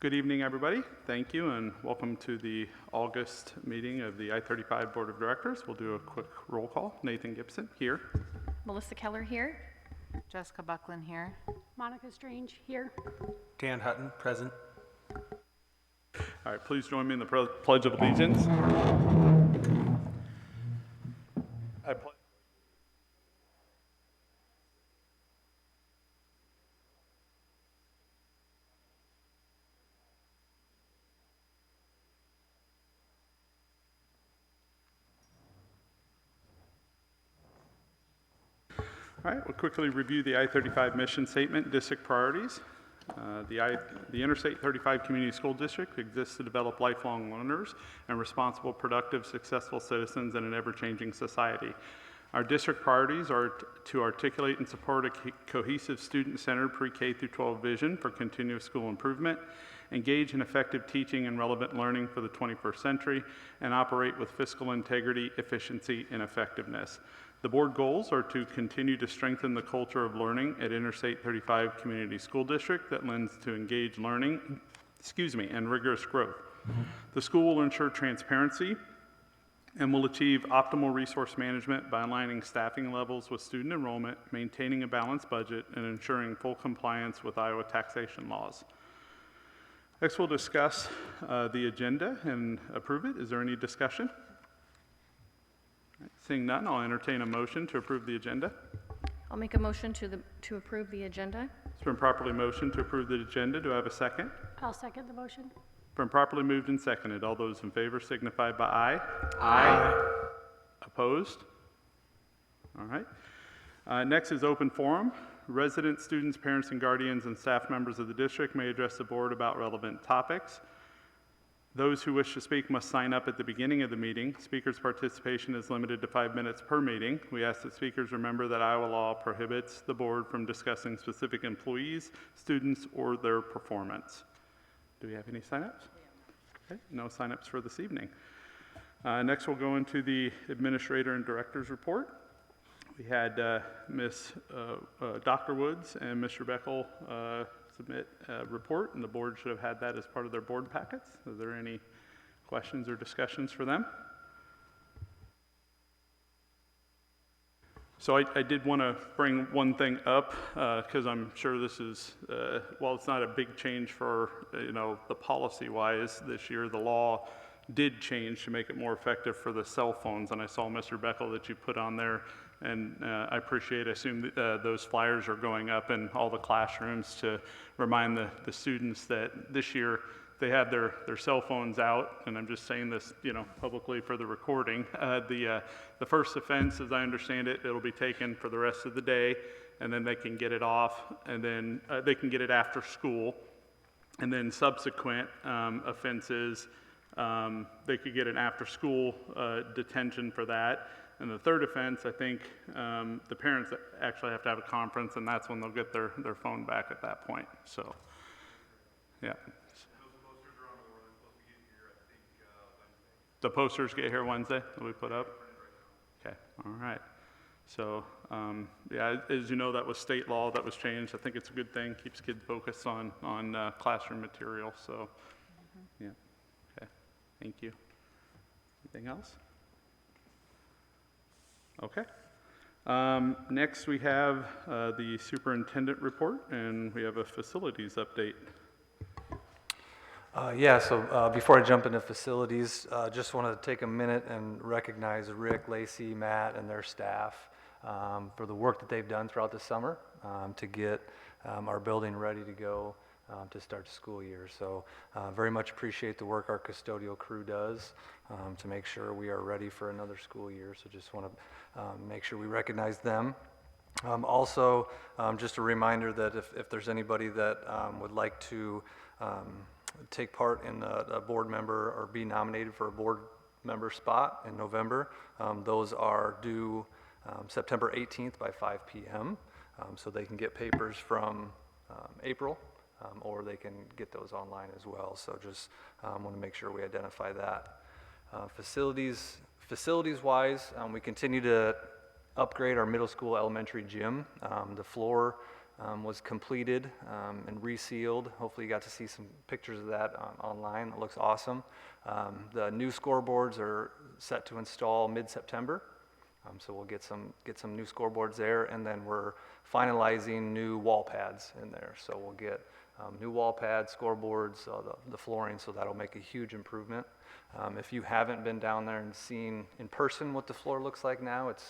Good evening, everybody. Thank you, and welcome to the August meeting of the I-35 Board of Directors. We'll do a quick roll call. Nathan Gibson, here. Melissa Keller, here. Jessica Buckland, here. Monica Strange, here. Dan Hutton, present. All right, please join me in the Pledge of Allegiance. I pledge. All right, we'll quickly review the I-35 mission statement, district priorities. The Interstate 35 Community School District exists to develop lifelong learners and responsible, productive, successful citizens in an ever-changing society. Our district priorities are to articulate and support a cohesive, student-centered pre-K through 12 vision for continuous school improvement, engage in effective teaching and relevant learning for the 21st century, and operate with fiscal integrity, efficiency, and effectiveness. The board goals are to continue to strengthen the culture of learning at Interstate 35 Community School District that lends to engaged learning, and rigorous growth. The school will ensure transparency and will achieve optimal resource management by aligning staffing levels with student enrollment, maintaining a balanced budget, and ensuring full compliance with Iowa taxation laws. Next, we'll discuss the agenda and approve it. Is there any discussion? Seeing none, I'll entertain a motion to approve the agenda. I'll make a motion to approve the agenda. It's been properly motioned to approve the agenda. Do I have a second? I'll second the motion. Been properly moved and seconded. All those in favor signify by aye. Aye. Opposed? All right. Next is open forum. Residents, students, parents, and guardians and staff members of the district may address the board about relevant topics. Those who wish to speak must sign up at the beginning of the meeting. Speakers' participation is limited to 5 minutes per meeting. We ask that speakers remember that Iowa law prohibits the board from discussing specific employees, students, or their performance. Do we have any sign-ups? Okay, no sign-ups for this evening. Next, we'll go into the administrator and director's report. We had Dr. Woods and Mr. Beckel submit a report, and the board should have had that as part of their board packets. Are there any questions or discussions for them? So I did want to bring one thing up because I'm sure this is, while it's not a big change for the policy-wise this year, the law did change to make it more effective for the cell phones, and I saw, Mr. Beckel, that you put on there, and I assume those flyers are going up in all the classrooms to remind the students that this year they have their cell phones out, and I'm just saying this publicly for the recording. The first offense, as I understand it, it'll be taken for the rest of the day, and then they can get it off, and then they can get it after school, and then subsequent offenses, they could get an after-school detention for that. And the third offense, I think the parents actually have to have a conference, and that's when they'll get their phone back at that point. So, yeah. Those posters are on the order. They're supposed to get here, I think, Wednesday. The posters get here Wednesday that we put up? Okay, all right. So, yeah, as you know, that was state law that was changed. I think it's a good thing. Keeps kids focused on classroom material. So, yeah. Okay, thank you. Anything else? Okay. Next, we have the superintendent report, and we have a facilities update. So before I jump into facilities, just want to take a minute and recognize Rick, Lacey, Matt, and their staff for the work that they've done throughout the summer to get our building ready to go to start the school year. So very much appreciate the work our custodial crew does to make sure we are ready for another school year. So just want to make sure we recognize them. Also, just a reminder that if there's anybody that would like to take part in a board member or be nominated for a board member spot in November, those are due September 18th by 5 p.m. So they can get papers from April, or they can get those online as well. So just want to make sure we identify that. Facilities-wise, we continue to upgrade our middle school elementary gym. The floor was completed and resealed. Hopefully you got to see some pictures of that online. It looks awesome. The new scoreboards are set to install mid-September. So we'll get some new scoreboards there, and then we're finalizing new wall pads in there. So we'll get new wall pads, scoreboards, the flooring, so that'll make a huge improvement. If you haven't been down there and seen in person what the floor looks like now, it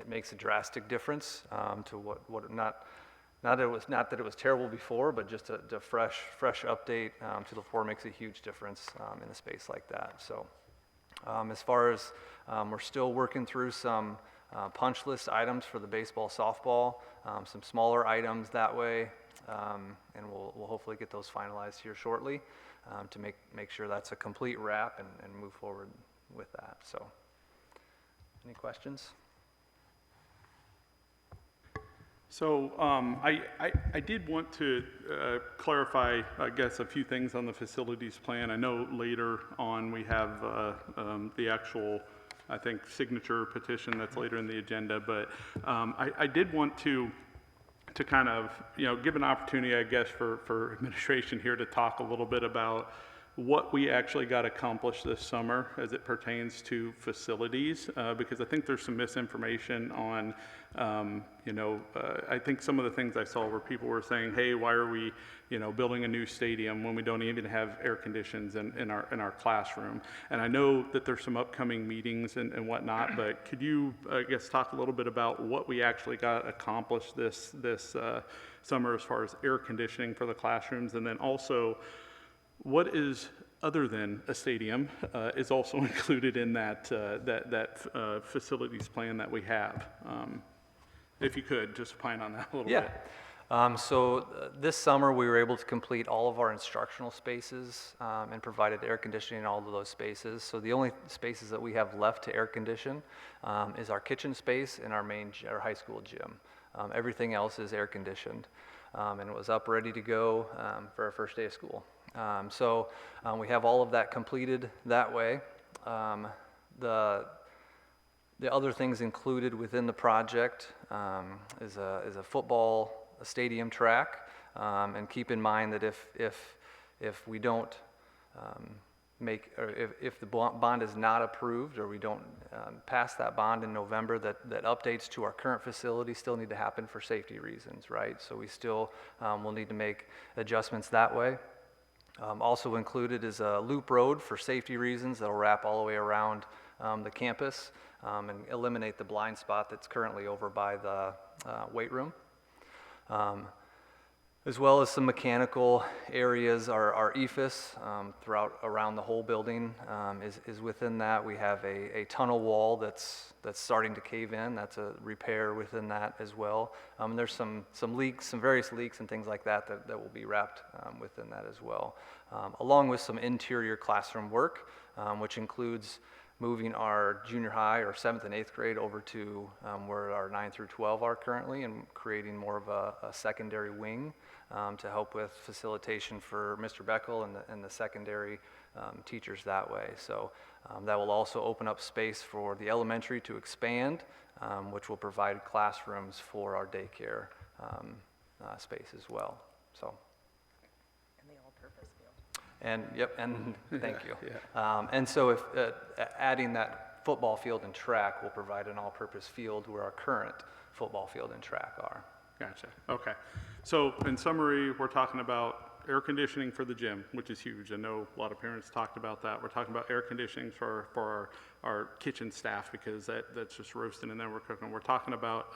makes a drastic difference to what not that it was terrible before, but just a fresh update to the floor makes a huge difference in a space like that. So as far as we're still working through some punch list items for the baseball, softball, some smaller items that way, and we'll hopefully get those finalized here shortly to make sure that's a complete wrap and move forward with that. So, any questions? So I did want to clarify, I guess, a few things on the facilities plan. I know later on we have the actual, I think, signature petition that's later in the agenda, but I did want to kind of, give an opportunity, I guess, for administration here to talk a little bit about what we actually got accomplished this summer as it pertains to facilities, because I think there's some misinformation on, I think some of the things I saw where people were saying, hey, why are we, building a new stadium when we don't even have air conditions in our classroom? And I know that there's some upcoming meetings and whatnot, but could you, I guess, talk a little bit about what we actually got accomplished this summer as far as air conditioning for the classrooms, and then also, what is, other than a stadium, is also included in that facilities plan that we have? If you could, just opine on that a little bit. So this summer we were able to complete all of our instructional spaces and provided air conditioning in all of those spaces. So the only spaces that we have left to air condition is our kitchen space and our high school gym. Everything else is air conditioned, and it was up ready to go for our first day of school. So we have all of that completed that way. The other things included within the project is a football stadium track, and keep in mind that if we don't if the bond is not approved or we don't pass that bond in November, that updates to our current facility still need to happen for safety reasons, right? So we still will need to make adjustments that way. Also included is a loop road for safety reasons that'll wrap all the way around the campus and eliminate the blind spot that's currently over by the weight room. As well as some mechanical areas. Our EFIS around the whole building is within that. We have a tunnel wall that's starting to cave in. That's a repair within that as well. There's some leaks, some various leaks and things like that will be wrapped within that as well. Along with some interior classroom work, which includes moving our junior high or 7th and 8th grade over to where our 9 through 12 are currently, and creating more of a secondary wing to help with facilitation for Mr. Beckel and the secondary teachers that way. So that will also open up space for the elementary to expand, which will provide classrooms for our daycare space as well. So. And thank you. Yeah. And so if adding that football field and track will provide an all-purpose field where our current football field and track are. Gotcha. Okay. So in summary, we're talking about air conditioning for the gym, which is huge. I know a lot of parents talked about that. We're talking about air conditioning for our kitchen staff, because that's just roasting and then we're cooking. We're talking about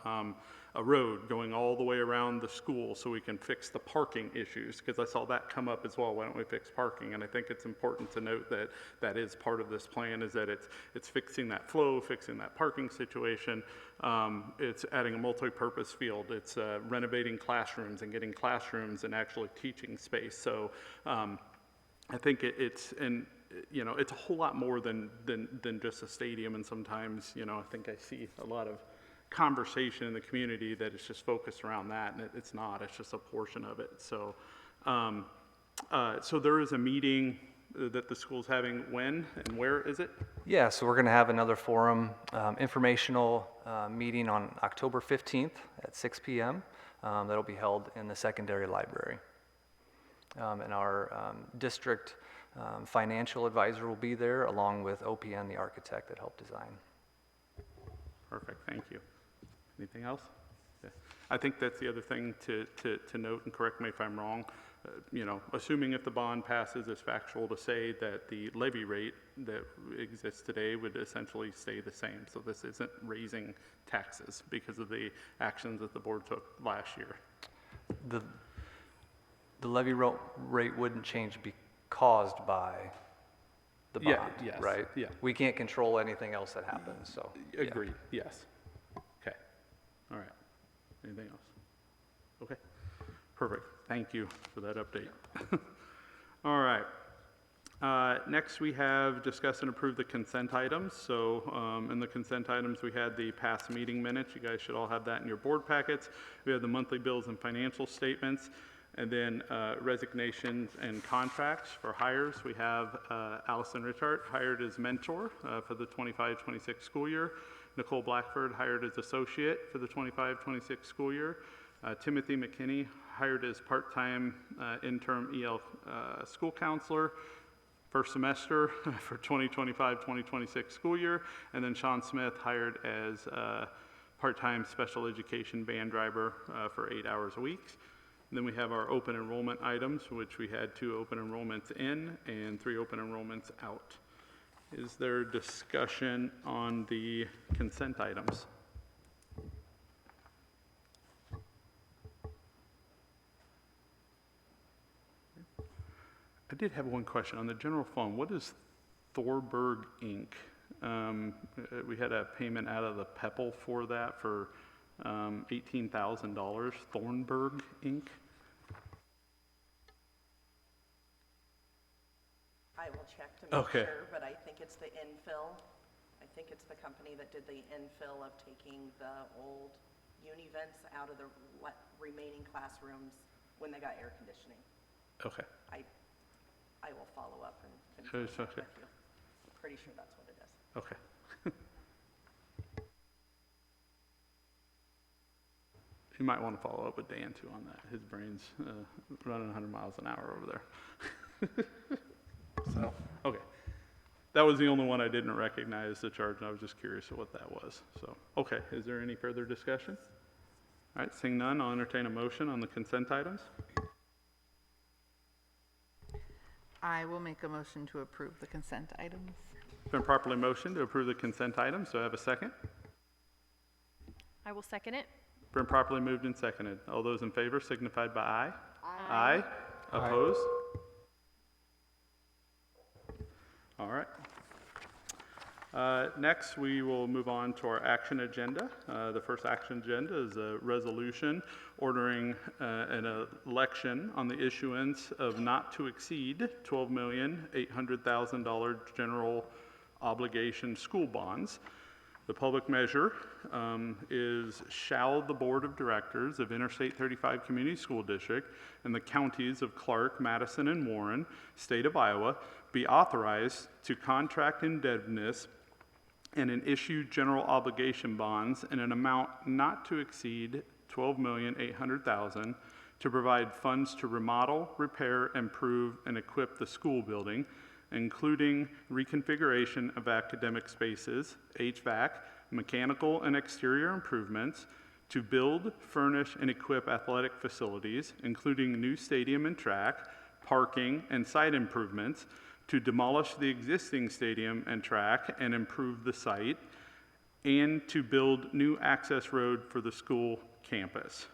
a road going all the way around the school so we can fix the parking issues, because I saw that come up as well. Why don't we fix parking? And I think it's important to note that that is part of this plan, is that it's fixing that flow, fixing that parking situation. It's adding a multi-purpose field. It's renovating classrooms and getting classrooms and actually teaching space. So I think it's a whole lot more than just a stadium. And sometimes, I think I see a lot of conversation in the community that it's just focused around that, and it's not. It's just a portion of it. So, so there is a meeting that the school's having. When and where is it? Yeah, so we're going to have another forum informational meeting on October 15th at 6 p.m. that'll be held in the secondary library. And our district financial advisor will be there, along with OPN, the architect that helped design. Perfect, thank you. Anything else? Yeah. I think that's the other thing to note, and correct me if I'm wrong, you know, assuming if the bond passes, it's factual to say that the levy rate that exists today would essentially stay the same. So this isn't raising taxes because of the actions that the board took last year. The levy rate wouldn't change caused by the bond, Yeah, yes, right? yeah. We can't control anything else that happens, so. yeah. Agreed, yes. Okay, all right. Anything else? Okay, perfect. Thank you for that update. All right. Next, we have discuss and approve the consent items. So in the consent items, we had the past meeting minutes. You guys should all have that in your board packets. We have the monthly bills and financial statements, and then resignations and contracts for hires. We have Allison Richard hired as mentor for the 25-26 school year. Nicole Blackford hired as associate for the 25-26 school year. Timothy McKinney hired as part-time interim EL school counselor first semester for 2025-2026 school year. And then Sean Smith hired as part-time special education van driver for 8 hours a week. And then we have our open enrollment items, which we had 2 open enrollments in and 3 open enrollments out. Is there discussion on the consent items? I did have one question on the general fund. What is Thorberg Inc.? We had a payment out of the PEPL for that for $18,000. Thornburg Inc. I will check to make Okay. sure, but I think it's the infill. I think it's the company that did the infill of taking the old uni-vents out of the remaining classrooms when they got air conditioning. Okay. I will follow up and It's confirm that okay. with you. Pretty sure that's what it is. Okay. You might want to follow up with Dan too on that. His brain's running 100 miles an hour over there. So, okay. That was the only one I didn't recognize the charge, and I was just curious of what that was. So, okay. Is there any further discussion? All right, seeing none, I'll entertain a motion on the consent items. I will make a motion to approve the consent items. Been properly motioned to approve the consent items. Do I have a second? I will second it. Been properly moved and seconded. All those in favor signified by aye. Aye. Opposed? All right. Next, we will move on to our action agenda. The first action agenda is a resolution ordering an election on the issuance of not to exceed $12,800,000 general obligation school bonds. The public measure is shall the Board of Directors of Interstate 35 Community School District and the counties of Clark, Madison, and Warren, state of Iowa, be authorized to contract indebtedness and issue general obligation bonds in an amount not to exceed $12,800,000 to provide funds to remodel, repair, improve, and equip the school building, including reconfiguration of academic spaces, HVAC, mechanical and exterior improvements, to build, furnish, and equip athletic facilities, including new stadium and track, parking, and site improvements, to demolish the existing stadium and track and improve the site, and to build new access road for the school campus.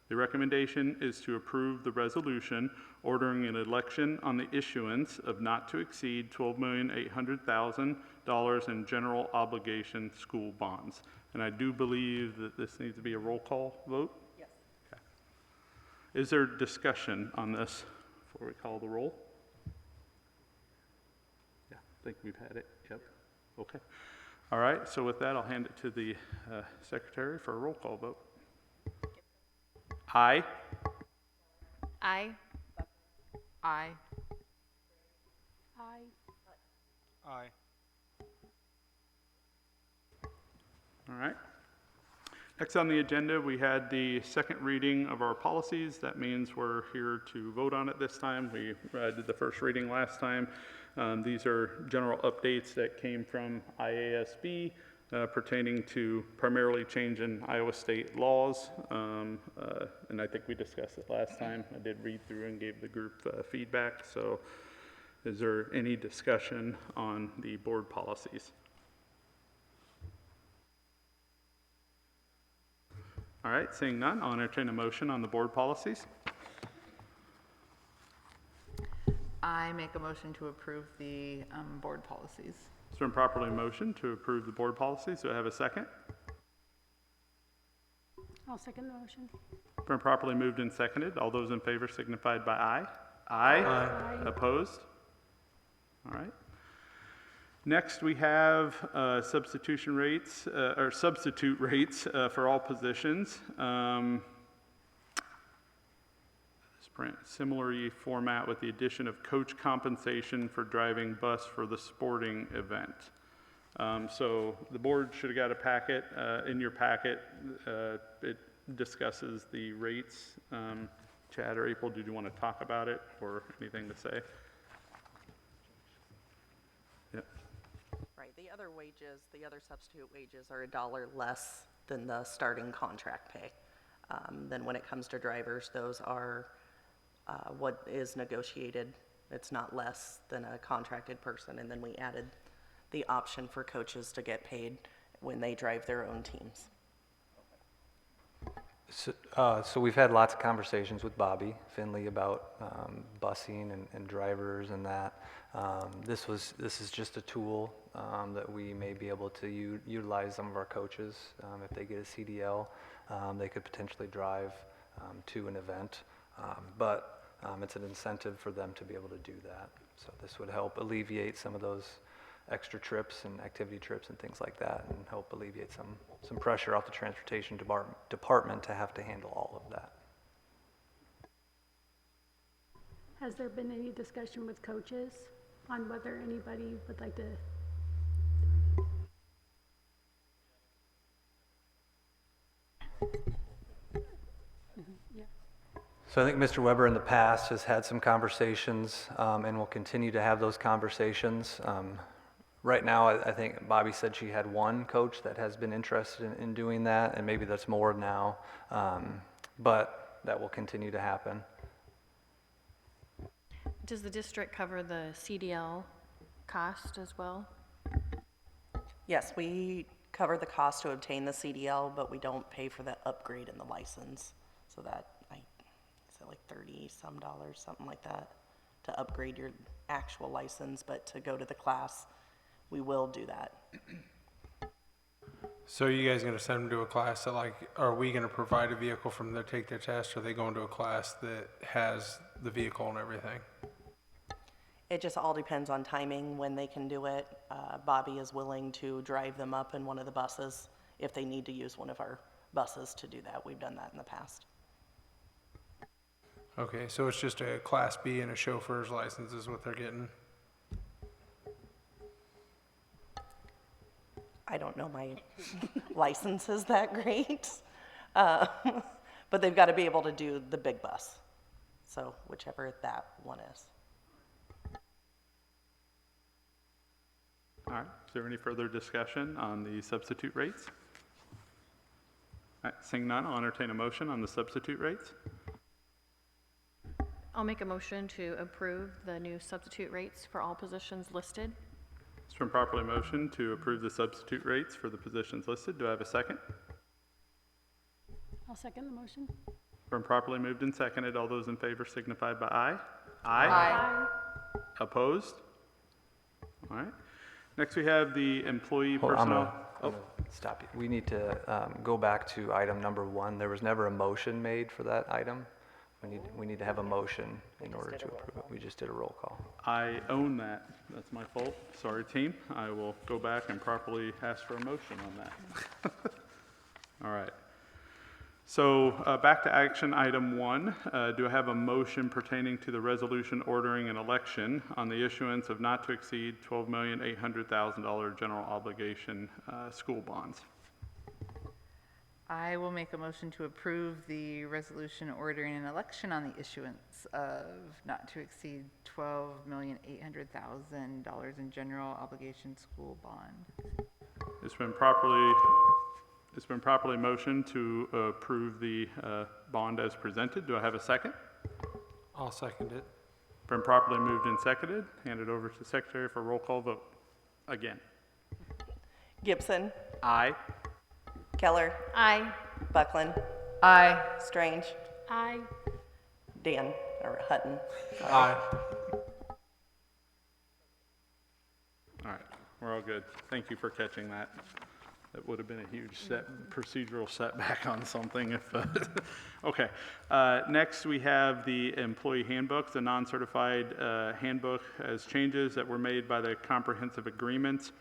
The recommendation is to approve the resolution ordering an election on the issuance of not to exceed $12,800,000 in general obligation school bonds. And I do believe that this needs to be a roll call vote. Yes. Okay. Is there discussion on this before we call the roll? Yeah, I think we've had it. Yep. Okay. All right. So with that, I'll hand it to the secretary for a roll call vote. Aye. Aye. Aye. Aye. Aye. All right. Next on the agenda, we had the second reading of our policies. That means we're here to vote on it this time. We did the first reading last time. These are general updates that came from IASB pertaining to primarily change in Iowa state laws. And I think we discussed it last time. I did read through and gave the group feedback. So is there any discussion on the board policies? All right, seeing none, I'll entertain a motion on the board policies. I make a motion to approve the board policies. It's been properly motioned to approve the board policies. Do I have a second? I'll second the motion. Been properly moved and seconded. All those in favor signified by aye. Aye. Aye. Opposed? All right. Next, we have substitution rates, or substitute rates for all positions. Similar format with the addition of coach compensation for driving bus for the sporting event. So the board should have got a packet. In your packet, it discusses the rates. Chad or April, did you want to talk about it or anything to say? Yep. Right, the other wages, the other substitute wages are $1 less than the starting contract pay. Then when it comes to drivers, those are what is negotiated. It's not less than a contracted person. And then we added the option for coaches to get paid when they drive their own teams. So we've had lots of conversations with Bobby Finley about busing and drivers and that. This is just a tool that we may be able to utilize some of our coaches. If they get a CDL, they could potentially drive to an event. But it's an incentive for them to be able to do that. So this would help alleviate some of those extra trips and activity trips and things like that, and help alleviate some pressure off the transportation department to have to handle all of that. Has there been any discussion with coaches on whether anybody would like to? Yeah. So I think Mr. Weber in the past has had some conversations and will continue to have those conversations. Right now, I think Bobby said she had one coach that has been interested in doing that, and maybe that's more now, but that will continue to happen. Does the district cover the CDL cost as well? Yes, we cover the cost to obtain the CDL, but we don't pay for the upgrade in the license. So that, is it like $30-some, something like that, to upgrade your actual license, but to go to the class, we will do that. So are you guys gonna send them to a class that, like, are we gonna provide a vehicle for them to take their test, or are they going to a class that has the vehicle and everything? It just all depends on timing, when they can do it. Bobby is willing to drive them up in one of the buses if they need to use one of our buses to do that. We've done that in the past. Okay, so it's just a Class B and a chauffeur's license is what they're getting? I don't know my license is that great, but they've got to be able to do the big bus. So whichever that one is. All right, is there any further discussion on the substitute rates? All right, seeing none, I'll entertain a motion on the substitute rates. I'll make a motion to approve the new substitute rates for all positions listed. It's been properly motioned to approve the substitute rates for the positions listed. Do I have a second? I'll second the motion. Been properly moved and seconded. All those in favor signify by aye. Aye. Opposed? All right. Next, we have the employee Hold on, personnel. I'm gonna stop you. We need to go back to item number 1. There was never a motion made for that item. We need to have a motion in order to approve it. We just did a roll call. I own that. That's my fault. Sorry, team. I will go back and properly ask for a motion on that. All right. So back to action item 1. Do I have a motion pertaining to the resolution ordering an election on the issuance of not to exceed $12,800,000 general obligation school bonds? I will make a motion to approve the resolution ordering an election on the issuance of not to exceed $12,800,000 in general obligation school bond. It's been properly motioned to approve the bond as presented. Do I have a second? I'll second it. Been properly moved and seconded. Hand it over to the secretary for roll call vote. Again. Gibson, Aye. Keller, Aye. Buckland, Aye. Strange, Aye. Dan, or Hutton. Aye. All right, we're all good. Thank you for catching that. That would have been a huge procedural setback on something if, okay. Next, we have the employee handbook, the non-certified handbook as changes that were made by the comprehensive agreements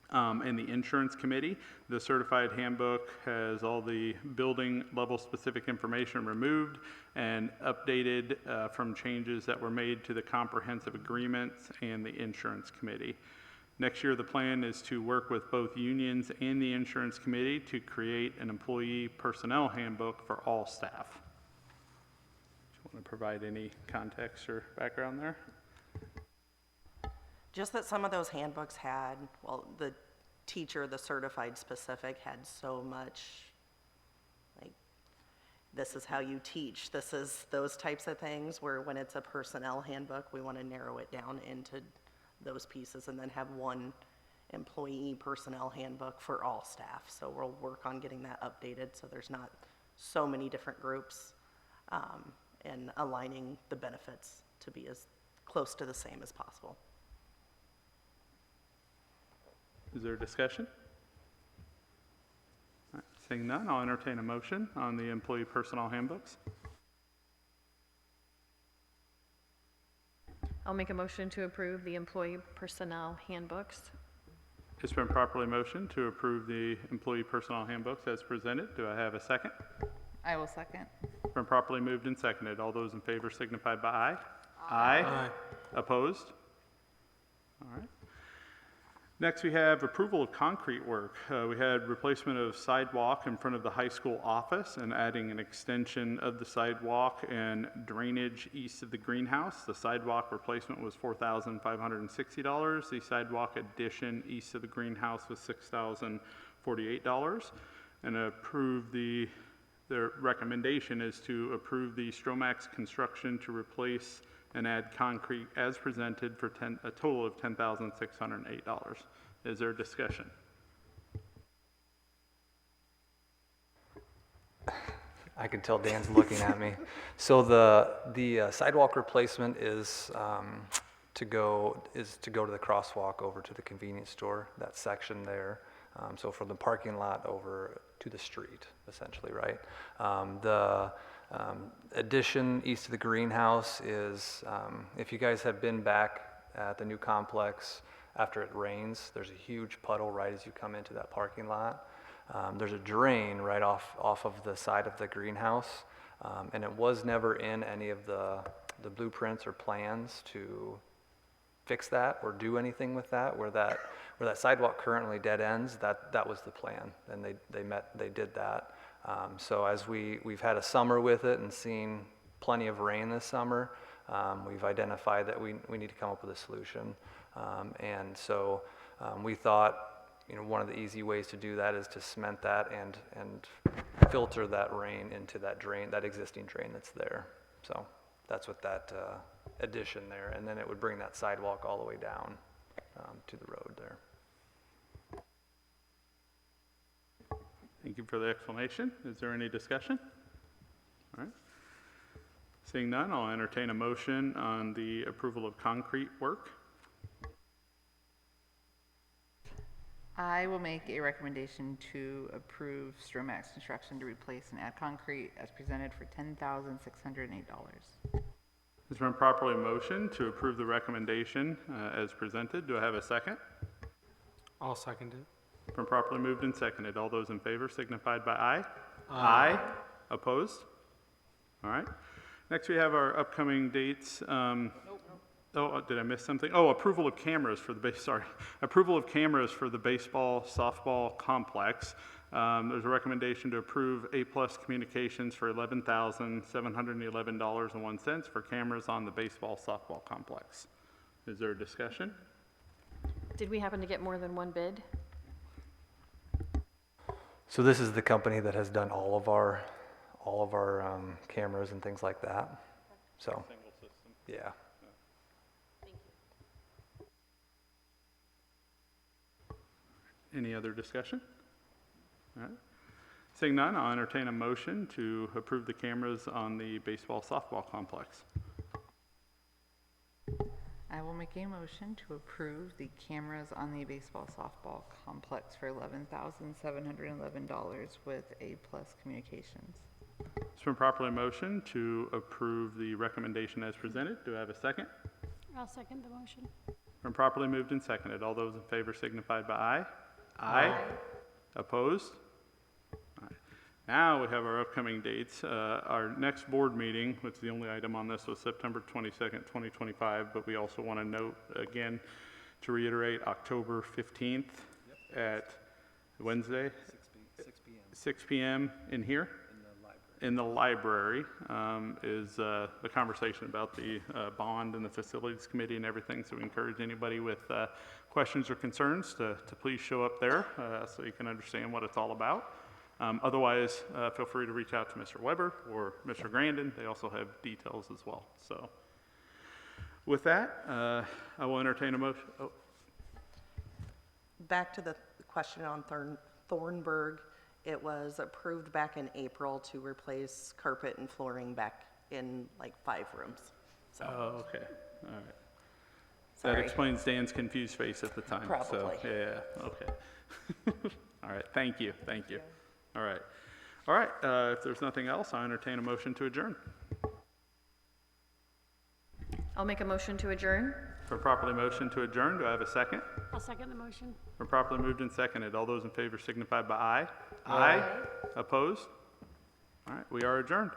and the insurance committee. The certified handbook has all the building level specific information removed and updated from changes that were made to the comprehensive agreements and the insurance committee. Next year, the plan is to work with both unions and the insurance committee to create an employee personnel handbook for all staff. Do you want to provide any context or background there? Just that some of those handbooks had, well, the teacher, the certified specific, had so much, like, this is how you teach, this is those types of things, where when it's a personnel handbook, we want to narrow it down into those pieces and then have one employee personnel handbook for all staff. So we'll work on getting that updated so there's not so many different groups and aligning the benefits to be as close to the same as possible. Is there a discussion? All right, seeing none, I'll entertain a motion on the employee personnel handbooks. I'll make a motion to approve the employee personnel handbooks. It's been properly motioned to approve the employee personnel handbooks as presented. Do I have a second? I will second. Been properly moved and seconded. All those in favor signify by aye. Aye. Aye. Opposed? All right. Next, we have approval of concrete work. We had replacement of sidewalk in front of the high school office and adding an extension of the sidewalk and drainage east of the greenhouse. The sidewalk replacement was $4,560. The sidewalk addition east of the greenhouse was $6,048. And their recommendation is to approve the Stromax construction to replace and add concrete as presented for a total of $10,608. Is there a discussion? I can tell Dan's looking at me. So the sidewalk replacement is to go to the crosswalk over to the convenience store, that section there. So from the parking lot over to the street, essentially, right? The addition east of the greenhouse is, if you guys have been back at the new complex after it rains, there's a huge puddle right as you come into that parking lot. There's a drain right off of the side of the greenhouse, and it was never in any of the blueprints or plans to fix that or do anything with that. Where that sidewalk currently dead ends, that was the plan, and they did that. So as we've had a summer with it and seen plenty of rain this summer, we've identified that we need to come up with a solution. And so we thought, one of the easy ways to do that is to cement that and filter that rain into that drain, that existing drain that's there. So that's what that addition there, and then it would bring that sidewalk all the way down to the road there. Thank you for the explanation. Is there any discussion? All right. Seeing none, I'll entertain a motion on the approval of concrete work. I will make a recommendation to approve Stromax construction to replace and add concrete as presented for $10,608. It's been properly motioned to approve the recommendation as presented. Do I have a second? I'll second it. Been properly moved and seconded. All those in favor signified by aye. Aye. Opposed? All right. Next, we have our upcoming dates. Oh, did I miss something? Oh, approval of cameras for the approval of cameras for the baseball, softball complex. There's a recommendation to approve A-plus Communications for $11,711.01 for cameras on the baseball, softball complex. Is there a discussion? Did we happen to get more than one bid? So this is the company that has done all of our cameras and things like that. So, Single system. yeah. Any other discussion? All right. Seeing none, I'll entertain a motion to approve the cameras on the baseball, softball complex. I will make a motion to approve the cameras on the baseball softball complex for $11,711 with A-plus Communications. It's been properly motioned to approve the recommendation as presented. Do I have a second? I'll second the motion. Been properly moved and seconded. All those in favor signified by aye. Aye. Opposed? All right. Now we have our upcoming dates. Our next board meeting, which is the only item on this, was September 22nd, 2025, but we also want to note again, to reiterate, October 15th at Wednesday, 6 p.m. in here? In the library is the conversation about the bond and the facilities committee and everything. So we encourage anybody with questions or concerns to please show up there so you can understand what it's all about. Otherwise, feel free to reach out to Mr. Weber or Mr. Grandin. They also have details as well. So with that, I will entertain a motion. Oh, Back to the question on Thornburg, it was approved back in April to replace carpet and flooring back in like 5 rooms. So, oh, okay. All right. That sorry. explains Dan's confused face at the time. So, Probably. yeah, okay. All right, thank you, thank you. All right. All right, if there's nothing else, I entertain a motion to adjourn. I'll make a motion to adjourn. For properly motion to adjourn, do I have a second? I'll second the motion. For properly moved and seconded, all those in favor signify by aye. Aye. Opposed? All right, we are adjourned.